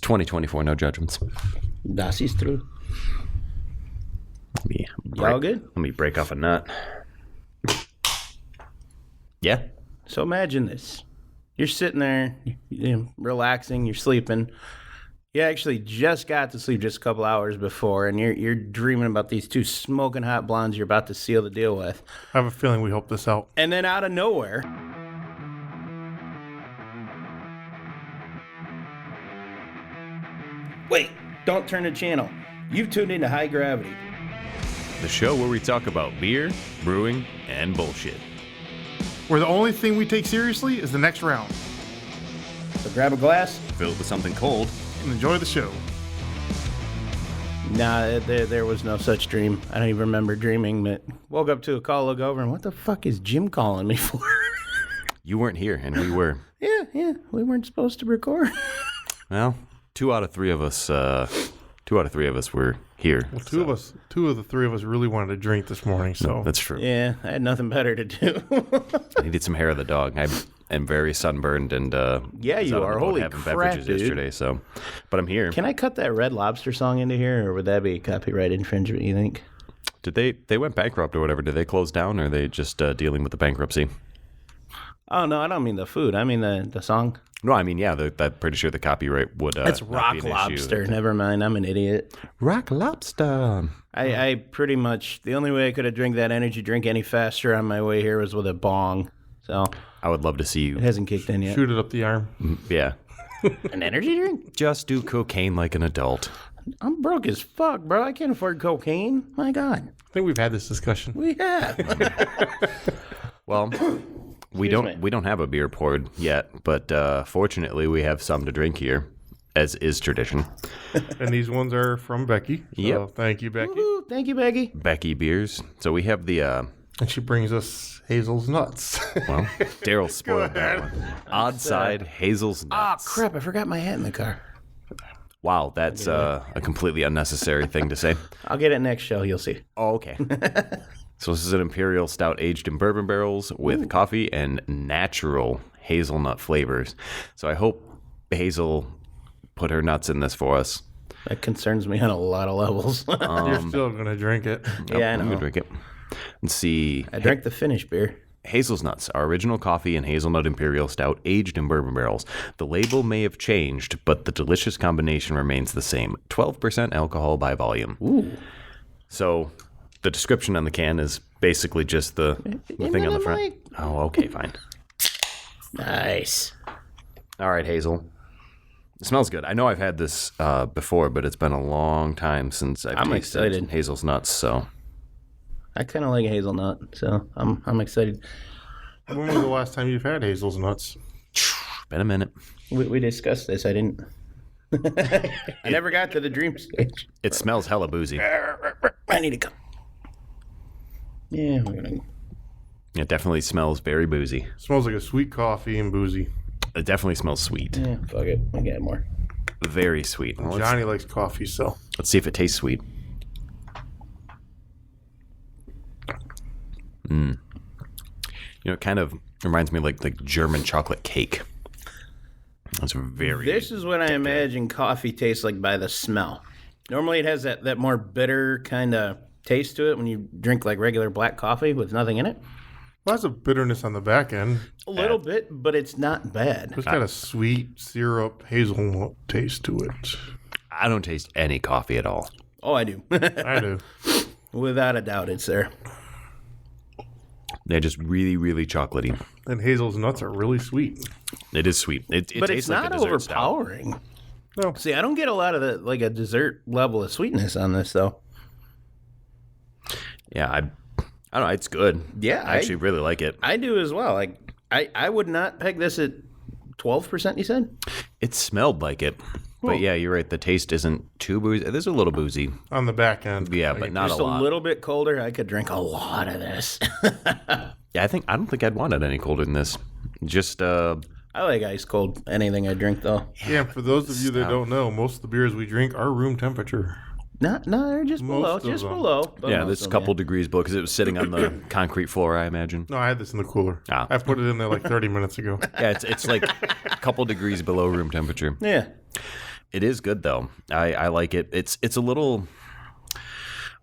2024, no judgments. Das ist true. Y'all good? Let me break off a nut. Yeah. So imagine this. You're sitting there, relaxing, you're sleeping. You actually just got to sleep just a couple hours before, and you're dreaming about these two smoking hot blondes you're about to seal the deal with. I have a feeling we hope this out. And then out of nowhere, wait, don't turn the channel. You've tuned into High Gravity. The show where we talk about beer, brewing, and bullshit. Where the only thing we take seriously is the next round. So grab a glass. Fill it with something cold. And enjoy the show. Nah, there was no such dream. I don't even remember dreaming, but woke up to a call, look over, and what the fuck is Jim calling me for? You weren't here, and we were. Yeah, we weren't supposed to record. Well, two out of the three of us were here. Well, two of the three of us really wanted to drink this morning, so. That's true. Yeah, I had nothing better to do. I needed some hair of the dog. I am very sunburned and yeah, you are. Holy having crap, beverages dude. yesterday, so but I'm here. Can I cut that Red Lobster song into here, or would that be copyright infringement, you think? Did they went bankrupt or whatever? Did they close down, or are they just dealing with the bankruptcy? Oh, no, I don't mean the food. I mean the song. No, I mean, yeah, I'm pretty sure the copyright would That's not Rock be an Lobster. issue. Never mind, I'm an idiot. Rock Lobster. I pretty much, the only way I could have drank that energy drink any faster on my way here was with a bong. So I would love to see you. it hasn't kicked in yet. Shoot it up the arm. Yeah. An energy drink? Just do cocaine like an adult. I'm broke as fuck, bro. I can't afford cocaine. My God. I think we've had this discussion. We have. Well, we don't have a beer poured yet, but fortunately we have some to drink here, as is tradition. And these ones are from Becky. So Yep. Thank you, Becky. Woo, thank you, Becky. Becky beers. So we have the And she brings us Hazel's nuts. well, Darrell spoiled that one. Odd side Hazel's Ah, nuts. crap. I forgot my hat in the car. Wow, that's a completely unnecessary thing to say. I'll get it next show. You'll see. Oh, okay. So this is an imperial stout aged in bourbon barrels with coffee and natural hazelnut flavors. So I hope Hazel put her nuts in this for us. That concerns me on a lot of levels. You're still going to drink it. Yeah, I I'm know. gonna drink it. Let's see. I drank the finished beer. Hazel's Nuts, our original coffee and hazelnut imperial stout aged in bourbon barrels. The label may have changed, but the delicious combination remains the same. 12% alcohol by volume. Ooh. So the description on the can is basically just the thing on the front. Mike. Oh, okay, fine. Nice. All right, Hazel. It smells good. I know I've had this before, but it's been a long time since I've I'm tasted excited. Hazel's Nuts, so... I kind of like hazelnut, so I'm excited. When was the last time you've had Hazel's nuts? Been a minute. We discussed this. I didn't. I never got to the dream stage. It smells hella boozy. I need to come. Yeah, we're gonna. It definitely smells very boozy. Smells like a sweet coffee and boozy. It definitely smells sweet. Yeah, fuck it. I got more. Very sweet. Well, Johnny likes coffee, so. let's see if it tastes sweet. You know, it kind of reminds me like German chocolate cake. That's very... This is what I imagine coffee tastes like by the smell. Normally it has that more bitter kind of taste to it when you drink like regular black coffee with nothing in it. Well, that's a bitterness on the back end. A little bit, but it's not bad. It's got a sweet syrup hazelnut taste to it. I don't taste any coffee at all. Oh, I do. I do. Without a doubt, it's there. They're just really, really chocolatey. And Hazel's nuts are really sweet. It is sweet. It But tastes it's like not a dessert stout. overpowering. No. See, I don't get a lot of like a dessert level of sweetness on this, though. Yeah, I don't know. It's good. Yeah, I actually really like it. I do as well. Like, I would not peg this at 12%, you said? It smelled like it. But yeah, you're right. The taste isn't too boozy. There's a little boozy. On the back end. Yeah, Like, but not Just a a lot. little bit colder, I could drink a lot of this. Yeah, I don't think I'd want it any colder than this. Just I like ice cold anything I drink, though. Yeah, for those of you that don't know, most of the beers we drink are room temperature. No, they're just below. Most of Just them. below. but yeah, most this of them, couple degrees below because it was sitting on the concrete floor, I imagine. No, I had this in the cooler. Ah. I put it in there like 30 minutes ago. Yeah, it's like a couple degrees below room temperature. Yeah. It is good though. I like it. It's a little.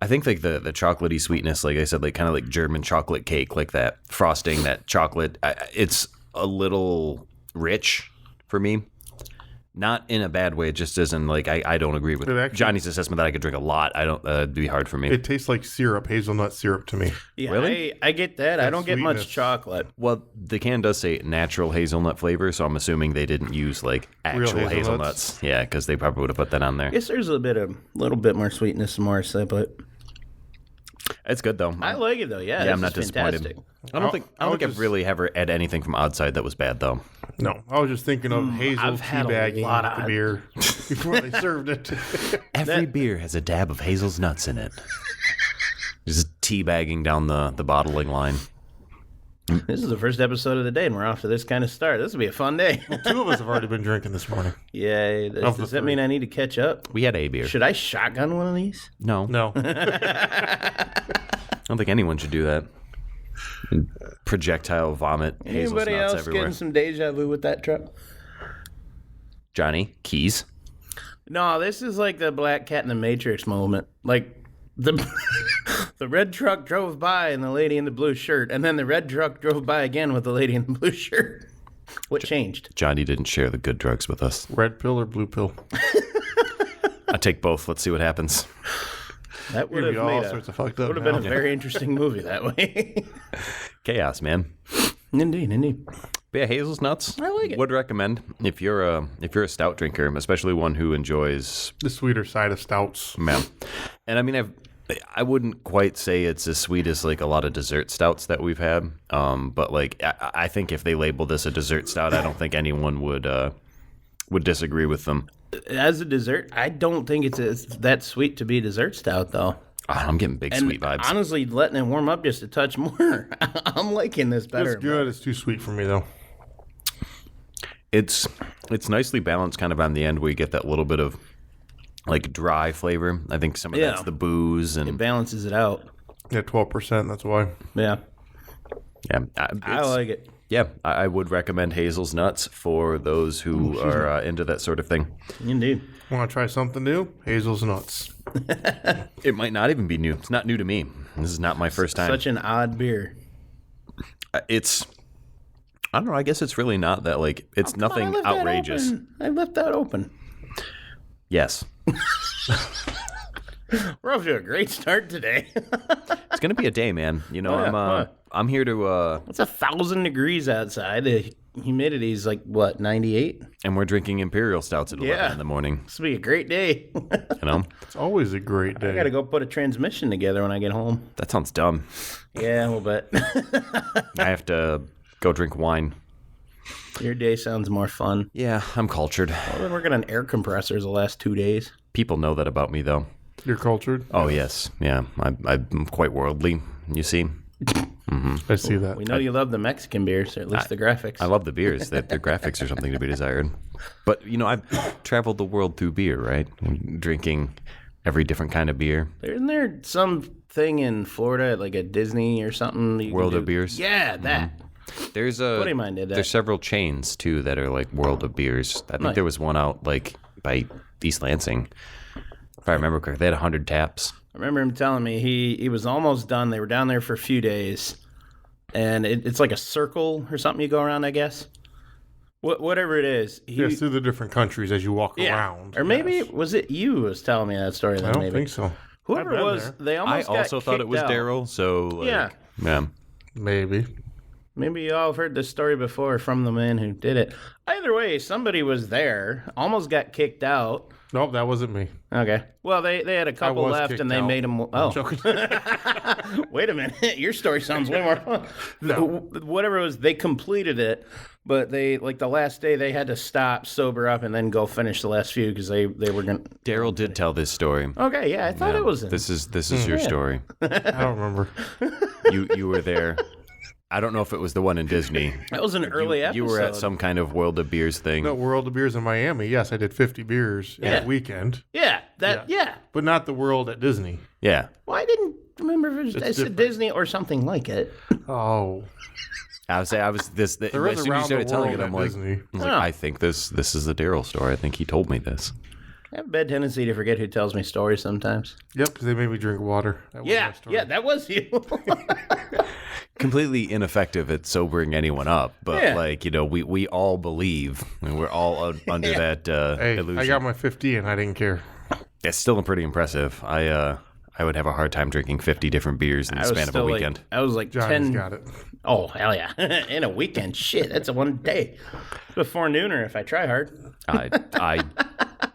I think like the chocolatey sweetness, like I said, like kind of like German chocolate cake, like that frosting, that chocolate. It's a little rich for me. Not in a bad way. It just isn't like I don't agree with Johnny's assessment that I could drink a lot. I don't. It'd be hard for me. It tastes like syrup, hazelnut syrup to me. Yeah, Really? I get that. I don't get much sweetness. chocolate. Well, the can does say natural hazelnut flavor, so I'm assuming they didn't use like actual hazelnuts? hazelnuts. Yeah, because they probably would have put that on there. I guess there's a little bit more sweetness and more so, but It's good though. I like it though. Yeah, Yeah, I'm this not is disappointed. fantastic. I don't think I would I've just- really ever had anything from outside that was bad though. No, I was just thinking of hazel I've had a teabagging lot with the of- beer before they served it. Every beer has a dab of hazel's nuts in it. Just teabagging down the bottling line. This is the first episode of the day, and we're off to this kind of start. This will be a fun day. 2 of us have already been drinking this morning. Yeah, Of the does that 3. mean I need to catch up? We had a beer. Should I shotgun one of these? No, No, I don't think anyone should do that. Projectile vomit, hazel's Anybody nuts else everywhere. getting some deja vu with that truck? Johnny, keys. No, this is like the Black Cat in the Matrix moment. Like the the red truck drove by and the lady in the blue shirt, and then the red truck drove by again with the lady in the blue shirt. What changed? Johnny didn't share the good drugs with us. red pill or blue pill. I take both. Let's see what happens. That would You'd have be all made sorts of fucked up. would have been a now. very interesting movie that way. Chaos, man. Indeed. But yeah, hazel's nuts. I like it. Would recommend if you're a stout drinker, especially one who enjoys. The sweeter side of stouts. Man, and I mean I wouldn't quite say it's as sweet as like a lot of dessert stouts that we've had. But like I think if they labeled this a dessert stout, I don't think anyone would disagree with them. As a dessert, I don't think it's that sweet to be a dessert stout, though. I'm getting big And sweet vibes. honestly, letting it warm up just a touch more, I'm liking this better. It's good. It's too sweet for me though. It's nicely balanced kind of on the end where you get that little bit of like dry flavor. I think some of Yeah. that's the booze It and balances it out. Yeah, 12%. That's why. Yeah, yeah. I like it. Yeah, I would recommend Hazel's Nuts for those who are into that sort of thing. Indeed. Want to try something new? Hazel's nuts. It might not even be new. It's not new to me. This is not my first time. Such an odd beer. It's, I don't know. I guess it's really not that like, it's nothing outrageous. I left that open. Yes. We're off to a great start today. It's going to be a day, man. You know, yeah. I'm here to, It's 1,000 degrees outside. The humidity's like, what, 98? and we're drinking Imperial Stouts at 11 in the morning, This will be a great day. you know? It's always a great day. I got to go put a transmission together when I get home. That sounds dumb. Yeah, a little bit. I have to go drink wine. Your day sounds more fun. Yeah, I'm cultured. I've been working on air compressors the last 2 days. People know that about me, though. You're cultured. Oh, yes. Yeah, I'm quite worldly, you see. I see that. We know you love the Mexican beers, or at least the graphics. I love the beers. Their graphics are something to be desired. But, you know, I've traveled the world through beer, right? Drinking every different kind of beer. Isn't there some thing in Florida, like a Disney or something? that you can World do? of Beers? Yeah, that. There's buddy of mine did that. There's several chains, too, that are like World of Beers. I think Nice. there was one out like by East Lansing. If I remember correctly, they had 100 taps. I remember him telling me he was almost done. They were down there for a few days, and it's like a circle or something you go around, I guess. Whatever it is. Yes, through the different countries as you walk Yeah. around. Or maybe Yes. was it you who was telling me that story? Then I don't maybe. think so. Whoever I've it been was, there. they I almost got also thought it kicked was out. Darrell, so like, Yeah. yeah. Maybe. Maybe you all have heard this story before from the man who did it. Either way, somebody was there, almost got kicked out. Nope, that wasn't me. Okay. Well, they had a couple was left, kicked and they out. made him. Oh, wait a minute! Your story sounds way more fun. Whatever it was, they completed it, but they like the last day they had to stop, sober up, and then go finish the last few because they were gonna. Darrell did tell this story. Okay, yeah, I thought it was. This is your story. I don't remember. You were there. I don't know if it was the one in Disney. That was an early episode. You were at some kind of World of Beers thing. No, World of Beers in Miami. Yes, I did 50 beers in Yeah. a weekend, Yeah, yeah. but not the World at Disney. Yeah. Well, I didn't remember if it was, I said different. Disney or something like it. Oh, I was this. there As is soon as you around the started telling world it, at I'm like, Disney. I think this is the Darrell story. I think he told me this. I have a bad tendency to forget who tells me stories sometimes. Yep, because they made me drink water. That was my story. Yeah, that was you. Completely ineffective at sobering anyone up, but Yeah. like, you know, we all believe, and we're all under that Hey, illusion. I got my 50 and I didn't care. It's still pretty impressive. I would have a hard time drinking 50 different beers in the span of a weekend. I was like Johnny's 10. got it. Oh, hell yeah. In a weekend. Shit, that's a one day. Before nooner if I try hard. I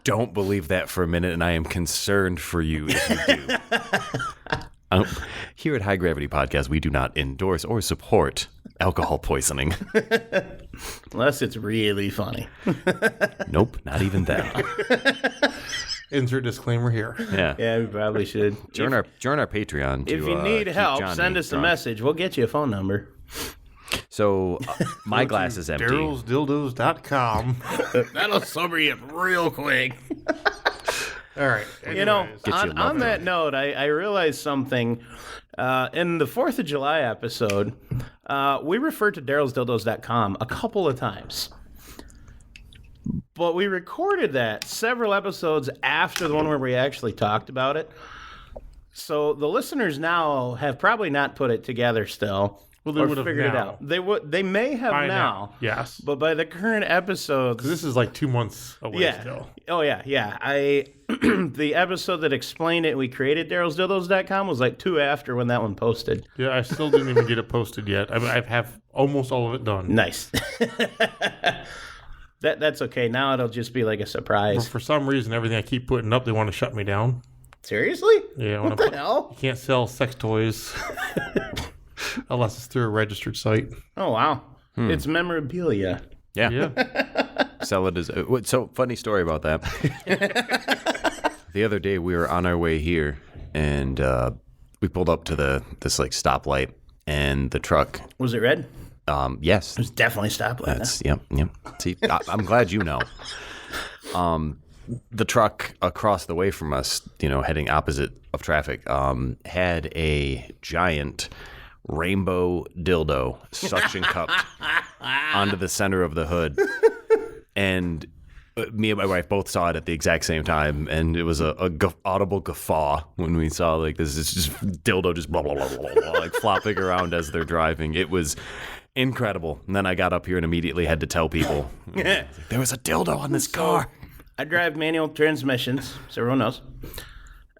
don't believe that for a minute, and I am concerned for you if you do. Here at High Gravity Podcast, we do not endorse or support alcohol poisoning. Unless it's really funny. Nope, not even that. Insert disclaimer here. Yeah. Yeah, we probably should. Join our Patreon. If you need keep help, Johnny send us a drunk. message. We'll get you a phone number. So my glass is empty. Darrell'sDildos.com. That'll sober you up real quick. All right. You know, anyways. Get you on that note, I realized something. In the 4th of July episode, we referred to Darrell'sDildos.com a couple of times. But we recorded that several episodes after the one where we actually talked about it. So the listeners now have probably not put it together still. Well, they or would have figured it now. out. They may have By now. Yes. But by the current episodes, This is like 2 months away yeah. still. Oh yeah. The episode that explained it, we created Darrell'sDildos.com was like 2 after when that one posted. Yeah, I still didn't even get it posted yet. I mean, I have almost all of it done. Nice. That's okay. Now it'll just be like a But surprise. for some reason, everything I keep putting up, they want to shut me down. Seriously? Yeah, What the hell? you can't sell sex toys unless it's through a registered site. Oh wow. It's memorabilia. Yeah. Yeah. Sell it as. So funny story about that. The other day we were on our way here, and we pulled up to this like stoplight, and the truck. Was it red? Yes, It was definitely stoplight. that's yep. See, I'm glad you know. The truck across the way from us, you know, heading opposite of traffic, had a giant rainbow dildo suction cupped onto the center of the hood, and me and my wife both saw it at the exact same time, and it was a audible guffaw when we saw like this just dildo just blah blah blah blah blah like flopping around as they're driving. It was incredible. And then I got up here and immediately had to tell people there was a dildo on this car. I drive manual transmissions, so everyone knows.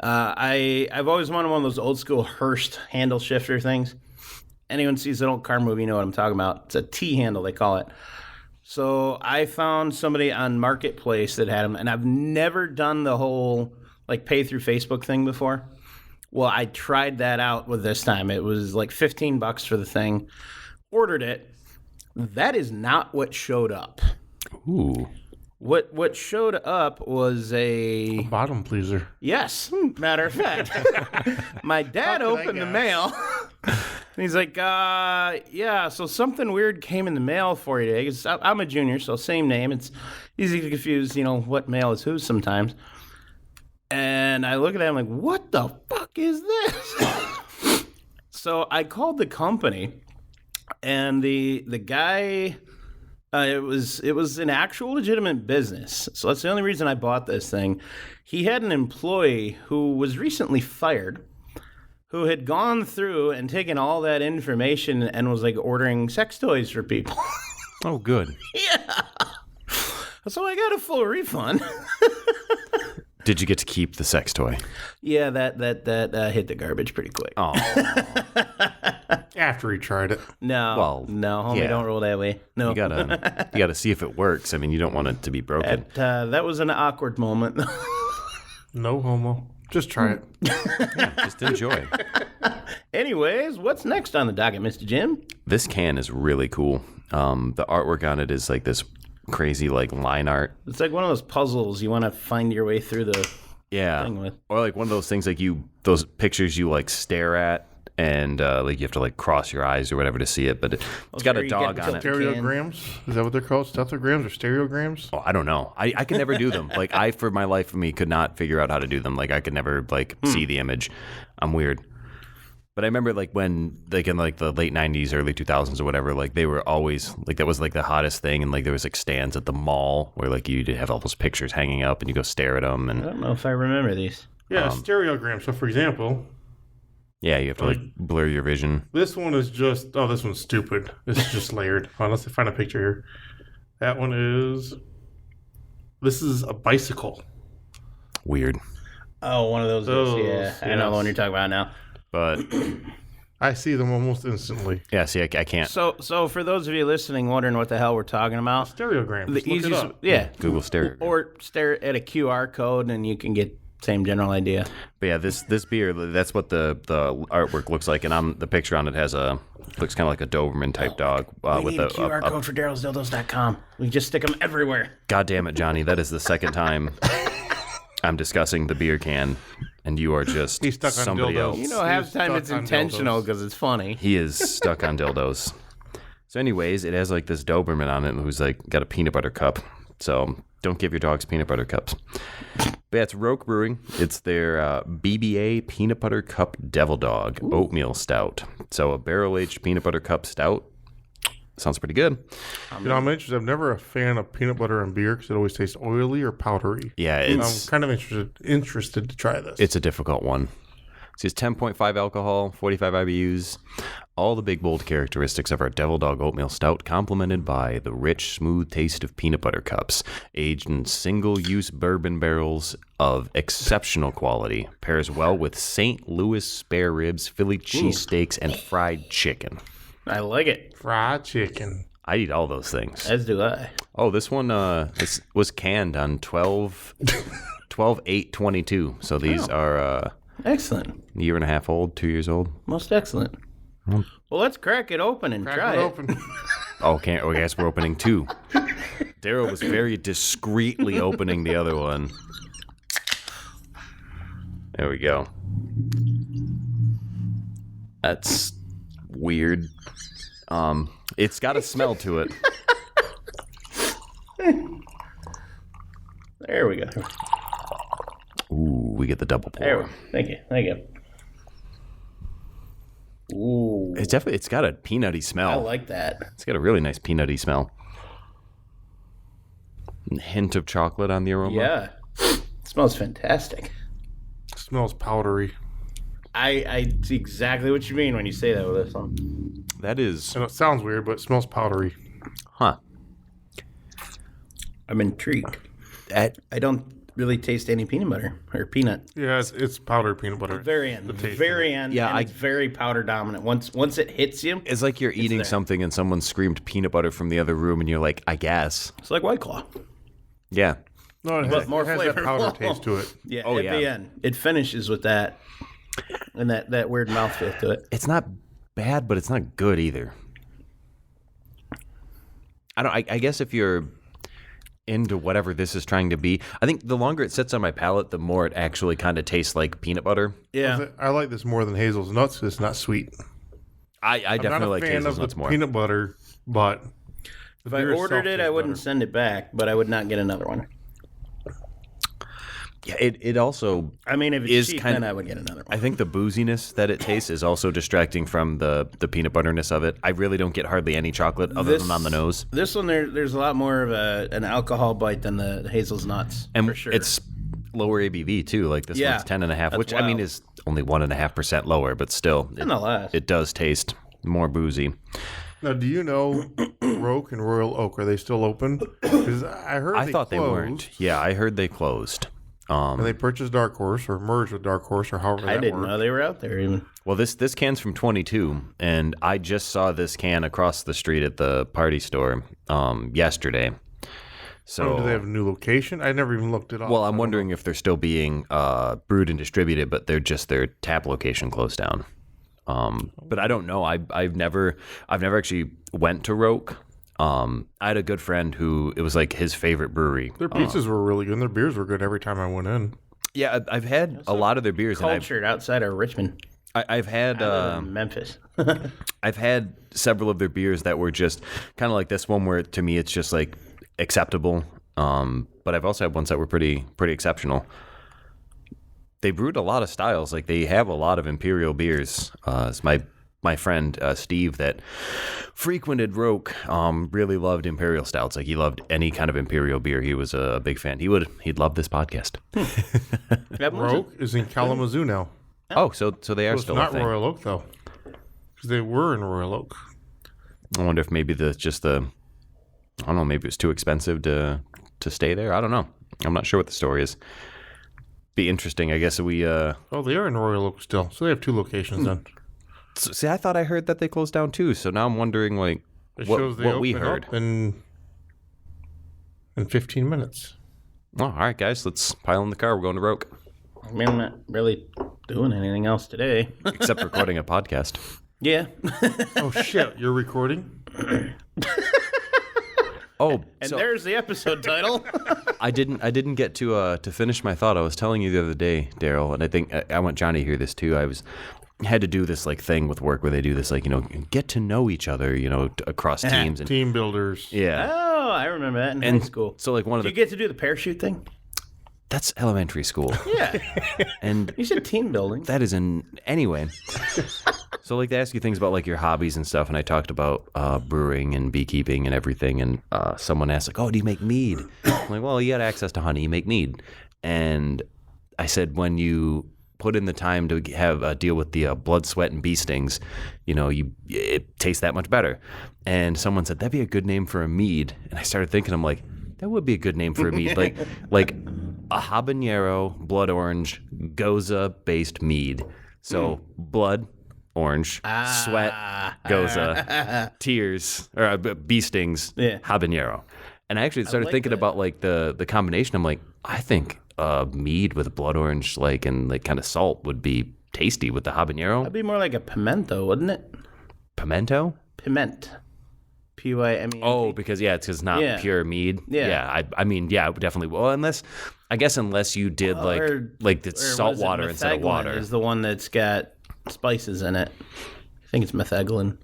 I've always wanted one of those old school Hearst handle shifter things. Anyone sees an old car movie, you know what I'm talking about. It's a T handle, they call it. So I found somebody on Marketplace that had them, and I've never done the whole like pay through Facebook thing before. Well, I tried that out with this time. It was like $15 for the thing. Ordered it. That is not what showed up. Ooh. What showed up was a Bottom pleaser. yes. Matter of fact, my dad opened the mail. And he's like, yeah, so something weird came in the mail for you today. 'Cause I'm a junior, so same name. It's easy to confuse, you know, what mail is whose sometimes. And I look at that, I'm like, what the fuck is this? So I called the company, and the guy, it was an actual legitimate business. So that's the only reason I bought this thing. He had an employee who was recently fired, who had gone through and taken all that information and was like ordering sex toys for people. Oh, good. Yeah. So I got a full refund. Did you get to keep the sex toy? Yeah, that hit the garbage pretty quick. Oh, After he tried it. No, Well, no, homie, yeah. don't roll that way. No, you gotta see if it works. I mean, you don't want it to be broken. that was an awkward moment. No homo. Just try it. Just enjoy. Anyways, what's next on the docket, Mr. Jim? This can is really cool. The artwork on it is like this crazy like line art. It's like one of those puzzles you want to find your way through the Yeah. thing with. Or like one of those things like those pictures you like stare at and like you have to like cross your eyes or whatever to see it, but it's got sure, a you dog get on to it. tilt- Stereograms? Is that what they're called? Stethograms or stereograms? Oh, I don't know. I can never do them. Like for my life of me could not figure out how to do them. Like I could never like see the image. I'm weird. But I remember like when like in like the late 90s, early 2000s or whatever, like they were always like that was like the hottest thing. And like there was like stands at the mall where like you'd have all those pictures hanging up and you go stare at them. I And don't know if I remember these. Yeah, stereogram. So, for example, yeah, you have to like blur your vision. this one is just... Oh, this one's stupid. This is just layered. Hold on, let's find a picture here. That one is... This is a bicycle. Weird. Oh, one of those. Yeah, I know the one you're talking about now. But I see them almost instantly. yeah, see, I can't. So for those of you listening, wondering what the hell we're talking about, Stereogram. the Just look it easiest, up. yeah, Google stereo. or stare at a QR code and you can get same general idea. But yeah, this beer, that's what the artwork looks like. And on the picture on it looks kind of like a Doberman type dog. We With need a QR code for DarrellsDildos.com. We can just stick them everywhere. God damn it, Johnny. That is the second time I'm discussing the beer can, and you are just He's stuck on somebody dildos. else. You know, half the time stuck it's on intentional dildos. because it's funny. He is stuck on dildos. So anyways, it has like this Doberman on it who's like got a peanut butter cup. So don't give your dogs peanut butter cups. But yeah, it's Roke Brewing. It's their BBA Peanut Butter Cup Devil Dog Oatmeal Stout. So a barrel-aged peanut butter cup stout. Sounds pretty good. You know, I'm interested. I'm never a fan of peanut butter and beer because it always tastes oily or powdery. Yeah, I'm it's kind of interested to try this. a difficult one. So it's 10.5 alcohol, 45 IBUs. All the big, bold characteristics of our Devil Dog Oatmeal Stout, complemented by the rich, smooth taste of peanut butter cups, aged in single-use bourbon barrels of exceptional quality, pairs well with St. Louis spare ribs, Philly cheesesteaks, and fried chicken. I like it. fried chicken. I eat all those things. As do I. Oh, this one this was canned on 12/8/22. So these are Excellent. a year and a half old, 2 years old. Most excellent. Well, let's crack it open and Crack try it it. open. Oh, I guess we're opening two. Darrell was very discreetly opening the other one. There we go. That's weird. It's got a smell to it. There we go. Ooh, we get the double There we pour. go. Thank you. Thank you. Ooh. It's got a peanutty smell. I like that. It's got a really nice peanutty smell. A hint of chocolate on the aroma. Yeah. It smells fantastic. Smells powdery. I see exactly what you mean when you say that with this one. That is, And it sounds weird, but it smells powdery. huh? I'm intrigued. That I don't really taste any peanut butter or peanut. Yeah, it's powdered peanut butter. Very end. taste Very end. Yeah, and I- it's very powder dominant. Once it hits you, it's like you're eating there. something and someone screamed peanut butter from the other room, and you're like, I guess. it's like White Claw. Yeah. No, it But has, more it has that flavorful. powder taste to it. Yeah, Oh, at yeah. the end. It finishes with that and that weird mouthfeel to it. It's not bad, but it's not good either. I guess if you're into whatever this is trying to be, I think the longer it sits on my palate, the more it actually kind of tastes like peanut butter. Yeah. I like this more than Hazel's Nuts. It's not sweet. I I'm not definitely a like fan of hazelnuts the more. peanut butter, but If I ordered it, I wouldn't send it back, but I would not get another one. Yeah, it also, I mean, if it's Is cheap, kind then of- I would get another I one. think the booziness that it tastes is also distracting from the peanut butterness of it. I really don't get hardly any chocolate other than on the nose. This one, there's a lot more of an alcohol bite than the Hazel's Nuts, And for sure. it's lower ABV too. Like this Yeah, one's 10.5, that's which I mean wild. is only 1.5% lower, but still, Nonetheless. it does taste more boozy. Now, do you know Roke and Royal Oak? Are they still open? Because I heard I thought they weren't. Yeah, I heard they closed. And they purchased Dark Horse or merged with Dark Horse or however I that didn't worked. know they were out there even. Well, this can's from 22, and I just saw this can across the street at the party store yesterday. So, Oh, do they have a new location? I never even looked it up. well, I'm wondering if they're still being brewed and distributed, but they're just their tap location closed down. But I don't know. I've never actually went to Roke. I had a good friend who it was like his favorite brewery. Their pizzas were really good and their beers were good every time I went in. Yeah, I've had a lot of their beers, and Cultured outside of Richmond, I've had Memphis. I've had several of their beers that were just kind of like this one, where to me it's just like acceptable. But I've also had ones that were pretty exceptional. they brewed a lot of styles. Like they have a lot of imperial beers. It's my friend Steve that frequented Roke really loved imperial stouts. Like he loved any kind of imperial beer. He was a big fan. He'd love this podcast. Roke is in Kalamazoo now. Oh, so they are Well, it's still not a thing. Royal Oak though, because they were in Royal Oak. I wonder if maybe I don't know, maybe it was too expensive to stay there. I don't know. I'm not sure what the story is. Be interesting. I guess we. Oh, they are in Royal Oak still, so they have 2 locations then. See, I thought I heard that they closed down too. So now I'm wondering, like, It what shows they we open heard. up in 15 minutes. Oh, all right, guys, let's pile in the car. We're going to Roke, I mean, I'm not really doing anything else today. except recording a podcast. Yeah. Oh shit! You're recording? Oh, And so there's the episode title. I didn't get to finish my thought. I was telling you the other day, Darrell, and I think I want Johnny to hear this too. Had to do this like thing with work where they do this like, get to know each other, across teams and Team builders. yeah. Oh, I remember that in high school. So like one of Did the you get to do the parachute thing? that's elementary school, Yeah. and You said team building. that is anyway. So like they ask you things about like your hobbies and stuff, and I talked about brewing and beekeeping and everything, and someone asked like, "Oh, do you make mead?" I'm like, "Well, you got access to honey, you make mead." And I said, when you put in the time to have deal with the blood, sweat, and bee stings, it tastes that much better. And someone said that'd be a good name for a mead, and I started thinking, I'm like, that would be a good name for a mead, like a habanero blood orange goza based mead. So blood orange, sweat goza, tears or bee stings, Yeah. habanero. And I actually started like thinking that. about like the combination. I'm like, I think mead with blood orange and kind of salt would be tasty with the habanero. That'd be more like a pimento, wouldn't it? Pimento? Piment. P-Y-M-E-N-T. Oh, because it's not Yeah. pure mead. Yeah. I mean, yeah, it definitely. Well, unless you did the salt water instead of water. Is the one that's got spices in it. I think it's metheglin.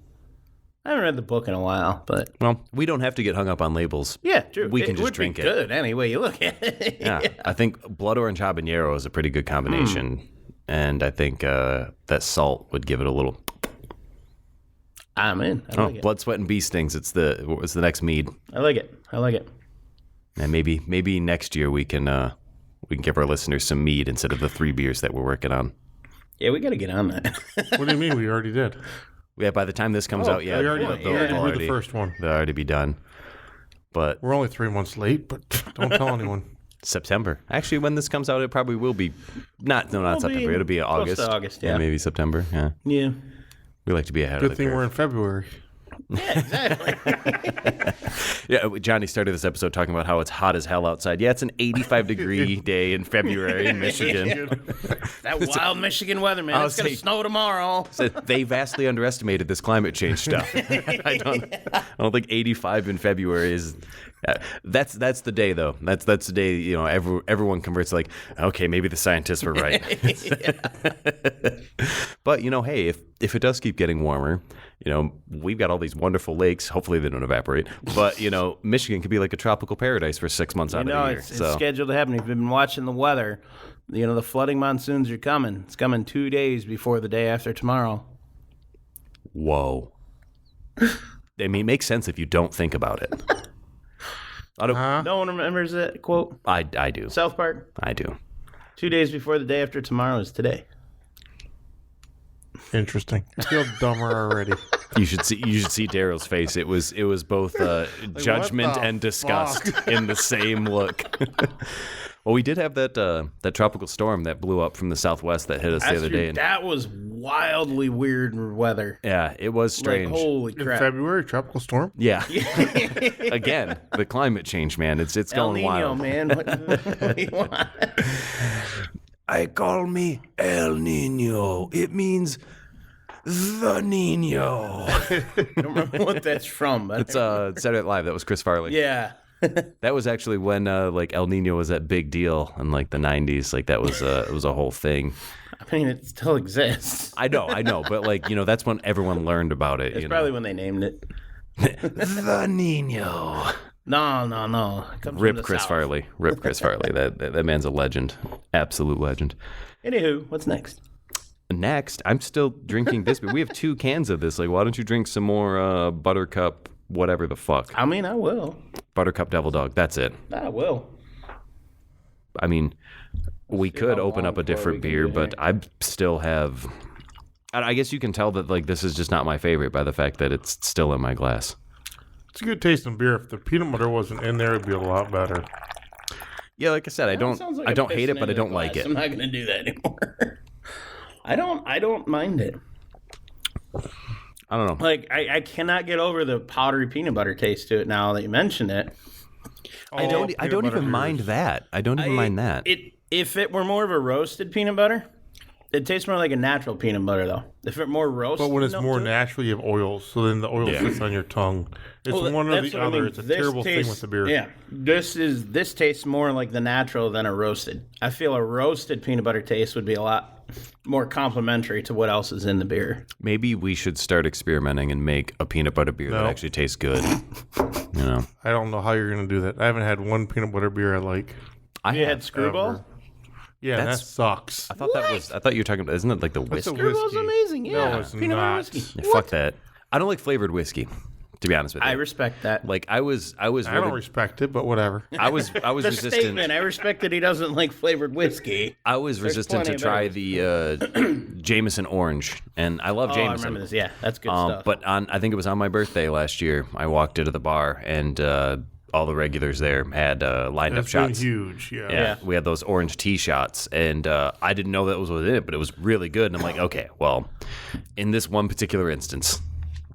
I haven't read the book in a while, but Well, we don't have to get hung up on labels. yeah, true. We can it just would drink be it. good any way you look at it. Yeah, I think blood orange habanero is a pretty good combination, and I think that salt would give it a little. I'm in. I like it. Blood, sweat, and bee stings. It's the next mead, I like it. I like it. and maybe next year we can give our listeners some mead instead of the 3 beers that we're working on. Yeah, we got to get on that. What do you mean? We already did. Yeah, by the time this comes out, We already they'll did the first one. They'll already be done. But We're only 3 months late, but don't tell anyone. September. Actually, when this comes out, it probably will be not September. It'll be close August. to August, yeah. Maybe September. Yeah, Yeah. we like to be ahead Good of the thing curve. we're in February. Yeah, exactly. Yeah, Johnny started this episode talking about how it's hot as hell outside. Yeah, it's an 85-degree day in February in Michigan. That wild Michigan weather, man. I'll It's going to say- snow tomorrow. So they vastly underestimated this climate change stuff. I don't think 85 in February is. That's the day though. That's the day everyone converts like, okay, maybe the scientists were right. But hey, if it does keep getting warmer, we've got all these wonderful lakes. Hopefully they don't evaporate. But Michigan could be like a tropical paradise for 6 months out of the year. It's scheduled to happen. If you've been watching the weather, the flooding monsoons are coming. It's coming 2 days before the day after tomorrow. Whoa. I mean, it makes sense if you don't think about it. No one remembers that quote? I do. South Park? I do. 2 days before the day after tomorrow is today. Interesting. I feel dumber already. You should see Darrell's face. It was both judgment what the and disgust in the same look. Well, we did have that tropical storm that blew up from the southwest that hit us the other day. And, That was wildly weird weather. yeah, it was strange. Like, holy In crap. February, tropical storm. Yeah. Again, the climate change, man. It's El going Nino, wild. man. What do you want? I call me El Nino. It means the Nino. I don't remember what that's from. But It's Saturday Night Live. That was Chris Farley. yeah. That was actually when El Nino was that big deal in the 90s. Like that was it was a whole thing. I mean, it still exists. I know, but that's when everyone learned about it. It's probably when they named it. The Nino. No. It comes from Rip the Chris South. Farley. Rip Chris Farley. That man's a legend. Absolute legend. Anywho, what's next? Next, I'm still drinking this, but we have 2 cans of this. Like, why don't you drink some more Buttercup, whatever the fuck? I mean, I will. Buttercup Devil Dog. That's it. I will. I mean, we see could how open long up a before different we can beer, do but I still have. I guess you can tell that like this is just not my favorite by the fact that it's still in my glass. It's a good tasting beer. If the peanut butter wasn't in there, it'd be a lot better. Yeah, like I said, I don't Sounds like I a don't hate it, piston but I into the don't like glass. it. I'm not gonna do that anymore. I don't mind it. I don't know. Like I cannot get over the powdery peanut butter taste to it now that you mention it. I don't even mind that. I don't even mind that. If it were more of a roasted peanut butter, it tastes more like a natural peanut butter though. If it more roasted, But when it's note more to it- natural, you have oils, so then the oil sits on your tongue. It's Well, one or that's the what I other. mean. It's a This terrible thing tastes- with the beer. Yeah, this tastes more like the natural than a roasted. I feel a roasted peanut butter taste would be a lot more complimentary to what else is in the beer. Maybe we should start experimenting and make a peanut butter beer that No. actually tastes good. You know, I don't know how you're going to do that. I haven't had one peanut butter beer I like. I You have. had Screwball. Ever. Yeah, that That's- sucks. I thought that was. I thought you were talking about. Isn't it like the That's a whiskey? Screwball's whiskey. amazing. Yeah, No, it's peanut butter not. whiskey. Yeah, fuck that. I don't like flavored whiskey. To be honest with you, I respect that. like I was I don't really, respect it, but whatever. I was the resistant. statement. I respect that he doesn't like flavored whiskey. I was resistant to plenty of try better the Jameson Orange, and I love Oh, I Jameson. remember this. Yeah, that's good stuff. But I think it was on my birthday last year. I walked into the bar, and all the regulars there had lined up That's been shots. huge. Yeah. Yeah, we had those orange tea shots, and I didn't know that was within it, but it was really good. And I'm like, okay, well, in this one particular instance,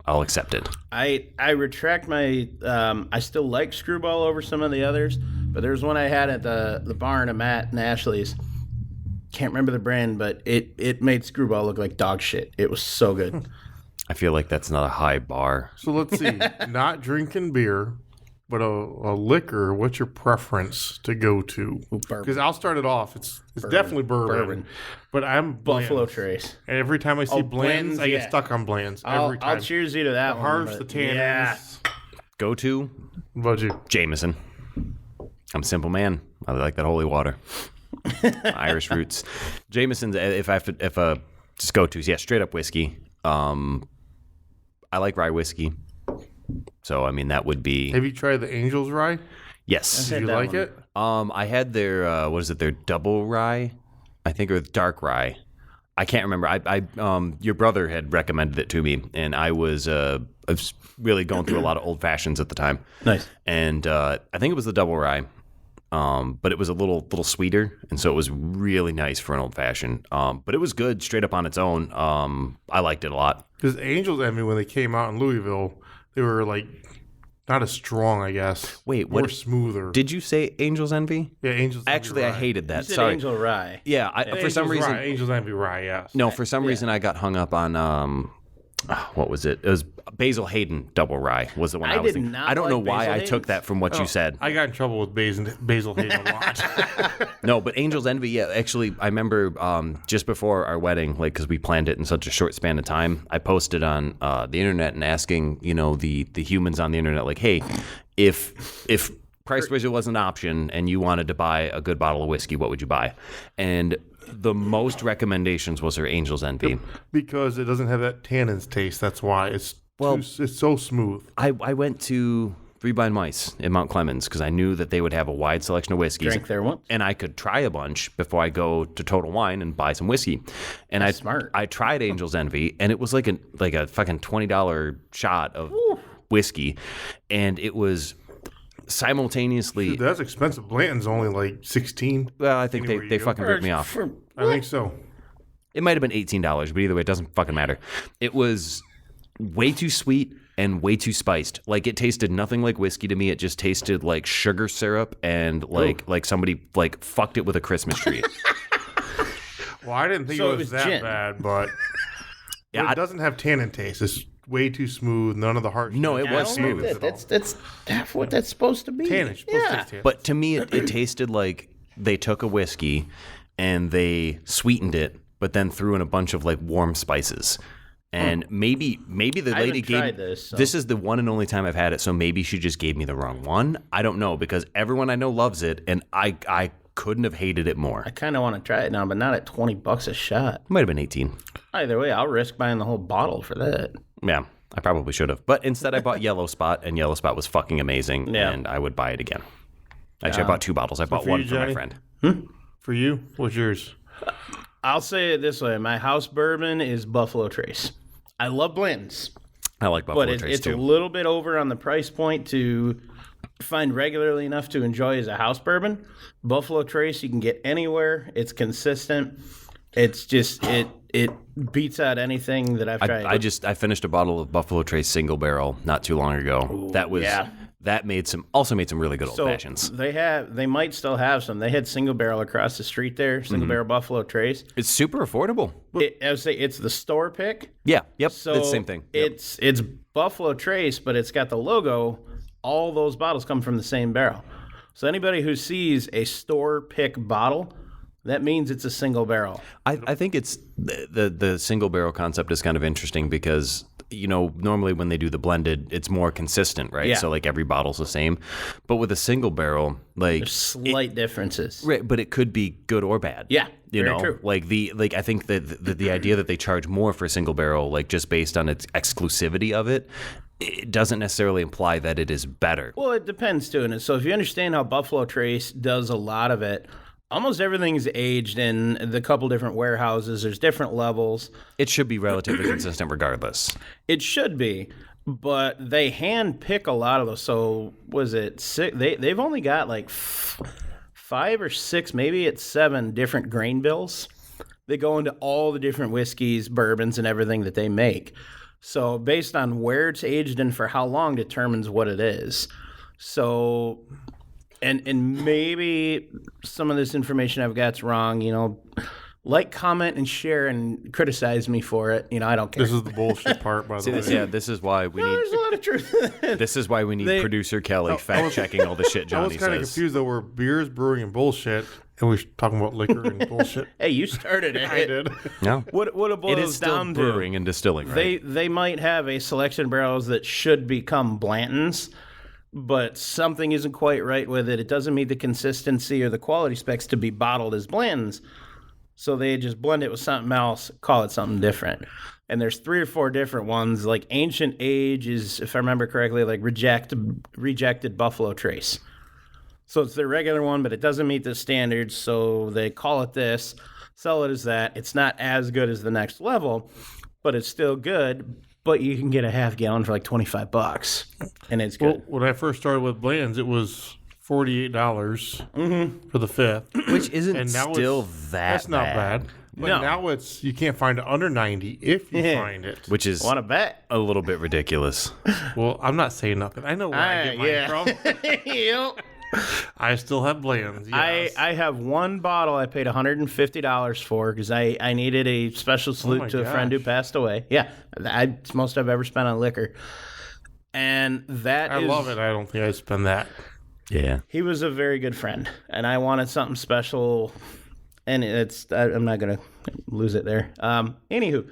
I'll accept it. I retract my. I still like Screwball over some of the others, but there's one I had at the barn at Matt and Ashley's. Can't remember the brand, but it made Screwball look like dog shit. It was so good. I feel like that's not a high bar. So let's see. Not drinking beer, but a liquor. What's your preference to go to? Bourbon. Because I'll start it off. It's definitely bourbon. But I'm Buffalo Blands. Trace. And every time I see Blands, Blands, I yeah. get stuck on Blands. Every time. I'll cheers you to that one. Harsh, but the tannins. Yeah. Go to What about you? Jameson. I'm a simple man. I like that holy water. Irish roots. Jameson's. If just go tos, yeah, straight up whiskey. I like rye whiskey. So I mean that would be Have you tried the Angel's Rye? yes. Did you that like one. it? I had their what is it? Their double rye, I think, or dark rye. I can't remember. Your brother had recommended it to me, and I was really going through a lot of old fashions at the time. Nice. And I think it was the double rye, but it was a little sweeter, and so it was really nice for an old fashioned. But it was good straight up on its own. I liked it a lot. Because Angels Envy, when they came out in Louisville, they were like not as strong, I guess. Wait, more what- smoother. Did you say Angel's Envy? Yeah, Angels Envy Actually, I Rye. hated You that. said Sorry. Angel Rye. Yeah, for some Angels reason. Rye, Angels Envy Rye, yes. No, for some reason I got hung up on what was it? It was Basil Hayden Double Rye was the one I, I was did thinking. not I don't know like why Basil I took Hayden's. that from what you said. I got in trouble with Basil Hayden a lot. No, but Angel's Envy, yeah. Actually, I remember just before our wedding, like because we planned it in such a short span of time, I posted on the internet and asking, the humans on the internet, like, hey, if price visual was an option and you wanted to buy a good bottle of whiskey, what would you buy? And the most recommendations was her Angel's Envy. Because it doesn't have that tannins taste. That's why. It's so smooth. I went to Three Blind Mice in Mount Clemens because I knew that they would have a wide selection of whiskeys. Drank there once. And I could try a bunch before I go to Total Wine and buy some whiskey. And That's smart. I tried Angel's Envy, and it was like a fucking $20 shot of whiskey, and it was simultaneously. Dude, that's expensive. Blanton's only like 16. Well, I think Anywhere you they go. fucking ripped me off. I think so. It might have been $18, but either way, it doesn't fucking matter. It was way too sweet and way too spiced. Like it tasted nothing like whiskey to me. It just tasted like sugar syrup and like somebody like fucked it with a Christmas tree. Well, I didn't think So it it was was that gin. bad, but Yeah, it doesn't have tannin taste. It's way too smooth. None of the harsh. No, it was I don't smooth. like that. That's half what that's supposed to be. tannin. It's supposed to Yeah. taste tannin. But to me, it tasted like they took a whiskey and they sweetened it, but then threw in a bunch of like warm spices. And maybe the I lady haven't gave tried this, so. This is the one and only time I've had it, so maybe she just gave me the wrong one. I don't know, because everyone I know loves it, and I couldn't have hated it more. I kind of want to try it now, but not at $20 a shot. Might have been 18. Either way, I'll risk buying the whole bottle for that. Yeah, I probably should have. But instead I bought Yellow Spot, and Yellow Spot was fucking amazing, Yeah. and I would buy it again. Actually, I bought 2 bottles. I bought for one you, for my Johnny? friend. For you, what's yours? I'll say it this way. My house bourbon is Buffalo Trace. I love Blanton's, I like Buffalo but Trace it's too. a little bit over on the price point to find regularly enough to enjoy as a house bourbon. Buffalo Trace you can get anywhere. It's consistent. It's just it beats out anything that I've tried. I finished a bottle of Buffalo Trace single barrel not too long ago. That made some really good old fashions. They might still have some. They had single barrel across the street there, single barrel Buffalo Trace. It's super affordable. I would say it's the store pick. Yeah, yep, So it's the same thing. Yep. It's Buffalo Trace, but it's got the logo. All those bottles come from the same barrel. So anybody who sees a store pick bottle, that means it's a single barrel. I think it's the single barrel concept is kind of interesting because, you know, normally when they do the blended, it's more consistent, right? Yeah. So like every bottle's the same. But with a single barrel, like Slight differences. right, but it could be good or bad. Yeah, You very know, true. like I think that the idea that they charge more for a single barrel, like just based on its exclusivity of it, it doesn't necessarily imply that it is better. Well, it depends too. And so if you understand how Buffalo Trace does a lot of it, almost everything's aged in the couple different warehouses. There's different levels. It should be relatively consistent regardless. It should be, but they hand pick a lot of those. So was it six? They've only got like 5 or 6, maybe it's 7 different grain bills. They go into all the different whiskeys, bourbons, and everything that they make. So based on where it's aged and for how long determines what it is. So, and maybe some of this information I've got's wrong. You know, like, comment, and share, and criticize me for it. You know, I don't care. This is the bullshit part, by the way. Yeah, this is why we No, need. there's a lot of truth. This is why we need producer Kelly fact checking all the shit I Johnny was kind of says. confused though. We're beers, brewing, and bullshit, and we're talking about liquor and bullshit. Hey, you started it. I did. No, What it boils it is still down brewing to, and distilling, right? they might have a selection of barrels that should become Blanton's, but something isn't quite right with it. It doesn't meet the consistency or the quality specs to be bottled as Blanton's. So they just blend it with something else, call it something different. And there's 3 or 4 different ones. Like Ancient Age is, if I remember correctly, like rejected Buffalo Trace. So it's their regular one, but it doesn't meet the standards. So they call it this, sell it as that. It's not as good as the next level, but it's still good. But you can get a half gallon for like $25, and it's good. Well, when I first started with Bland's, it was $48 for the 5th. Which isn't And now still it's, that that's not bad. But No. now it's you can't find it under 90 if you find it. Which is Want to bet? a little bit ridiculous. Well, I'm not saying nothing. I know where I get mine from. Yep. I still have Bland's. Yes. I have one bottle I paid $150 for because I needed a special salute my to a friend who gosh. passed away. Yeah, it's most I've ever spent on liquor. And that I is- love it. I don't think I'd spend that. Yeah. He was a very good friend, and I wanted something special. And I'm not gonna lose it there. Anywho,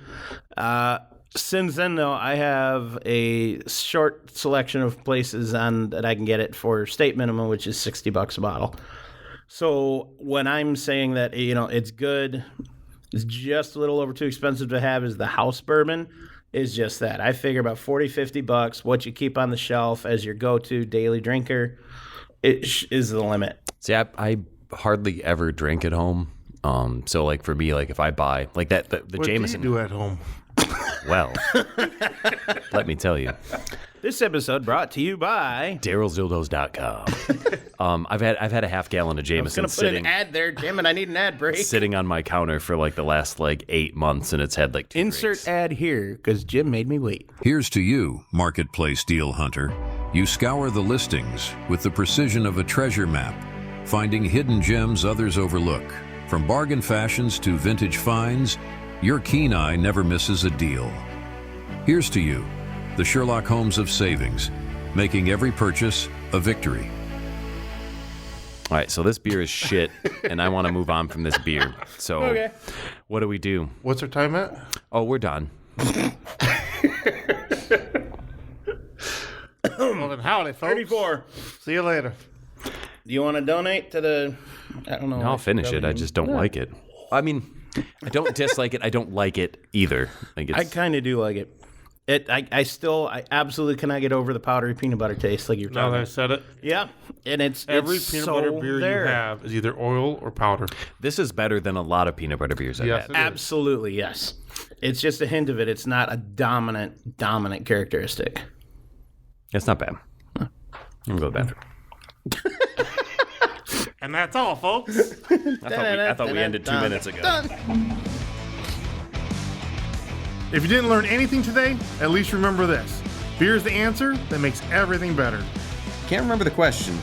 since then though, I have a short selection of places that I can get it for state minimum, which is $60 a bottle. So when I'm saying that, you know, it's good, it's just a little over too expensive to have, is the house bourbon. Is just that. I figure about $40-$50, what you keep on the shelf as your go-to daily drinker, is the limit. See, I hardly ever drink at home. So like for me, like if I buy like that, the What Jameson, do you do at home? well, let me tell you, This episode brought to you by. DarrellZildos.com. I've had a half gallon of I was Jameson gonna put sitting an ad there, damn it! I need an ad break. sitting on my counter for like the last like 8 months, and it's had like 2 Insert drinks. ad here because Jim made me wait. Here's to you, Marketplace Deal Hunter. You scour the listings with the precision of a treasure map, finding hidden gems others overlook. From bargain fashions to vintage finds, your keen eye never misses a deal. Here's to you, the Sherlock Holmes of savings, making every purchase a victory. All right, so this beer is shit, and I want to move on from this beer. So, Okay. what do we do? What's our time at? Oh, we're done. Well, then howdy, folks. 34. See you later. Do you want to donate to the? I don't know. I'll finish it. I just don't like it. I mean, I don't dislike it. I don't like it either. Like I kind of do like it. I absolutely cannot get over the powdery peanut butter taste, like you're Now talking that I about. said it, Yeah, and every it's peanut so butter beer there. you have is either oil or powder. This is better than a lot of peanut butter beers I've Yes, had. it is. Absolutely, yes. It's just a hint of it. It's not a dominant characteristic. It's not bad. I'm going to go to the bathroom. And that's all, folks. I thought we ended 2 minutes ago. If you didn't learn anything today, at least remember this. Beer is the answer that makes everything better. Can't remember the question,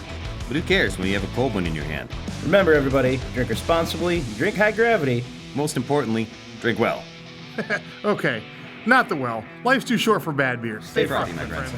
but who cares when you have a cold one in your hand? Remember, everybody, drink responsibly, drink high gravity. Most importantly, drink well. Okay, not the well. Life's too short for bad beers. Stay frothy, my friends.